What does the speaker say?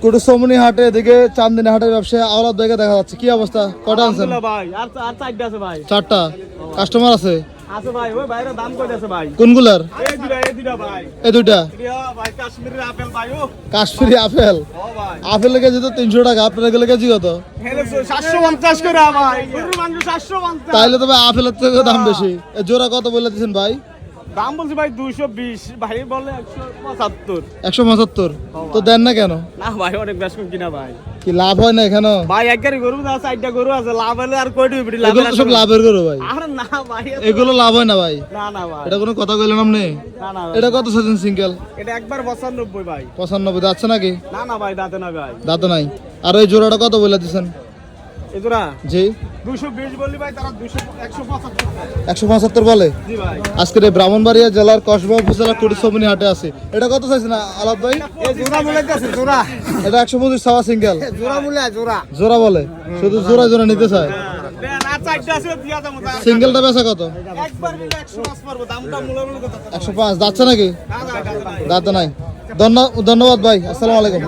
কুটুসমনি হাটে এদিকে চান্দিনী হাটের ব্যবসায় আওলাদ ভাইকে দেখা যাচ্ছে, কি অবস্থা? কটা আনছেন? ভাই আর চারটা আছে ভাই। চারটা কাস্টমার আছে আছে ভাই, ওই ভাইরা দাম কইতাছে ভাই। কোনগুলার? এই দুইটা ভাই। এই দুইটা ভাই কাশ্মীরি আপেল ভাই। ও কাশ্মীরি আপেল। ও ভাই আপেলের কেজি তো 300 টাকা, আপনার গেলে কেজি কত? হেলে 750 করে ভাই। গরুর মাংস 750। তাইলে তো ভাই আপেলের থেকে দাম বেশি। এ জোড়া কত বলে দিচ্ছেন ভাই? দাম বলছি ভাই 220, ভাই বলে 175। 175 তো দেন না কেন? না ভাই অনেক বেশ কম কিনা ভাই। কি লাভ হয় না এখানে? ভাই এক গাড়ি গরু আছে, চারটা গরু আছে, লাভ হলে আর কয়টি বিড়ি লাভ? এগুলো তো সব লাভের গরু ভাই। আর না ভাই এগুলো লাভ হয় না ভাই। না না ভাই এটা কোনো কথা কইলেন আপনি? না না ভাই। এটা কত সাজেন সিঙ্গেল? এটা একবার 95 ভাই। 95 যাচ্ছে নাকি? না না ভাই দাঁতে না ভাই। দাঁত নাই। আর ওই জোড়াটা কত বলে দিচ্ছেন? এদুরা জি 220 বলি ভাই, তারা 175। 175 বলে। জি ভাই। আজকের এই ব্রাহ্মণবাড়িয়া জেলার কসবা উপজেলার কুটুসমনি হাটে আছে। এটা কত চাইছেন আলাদ ভাই? এই জোড়া বলে আছে জোড়া। এটা 125 চাওয়া সিঙ্গেল। জোড়া বলে জোড়া। জোড়া বলে, শুধু জোড়া জোড়া নিতে চায়। দেন আর চারটা আছে দিয়া দাম। সিঙ্গেলটা বেচা কত? একবার নিলে 105 পারবো, দামটা মূল্য কত? 105 যাচ্ছে নাকি? না না দাঁতে নাই। দাঁত নাই। ধন্যবাদ ভাই, আসসালামু আলাইকুম।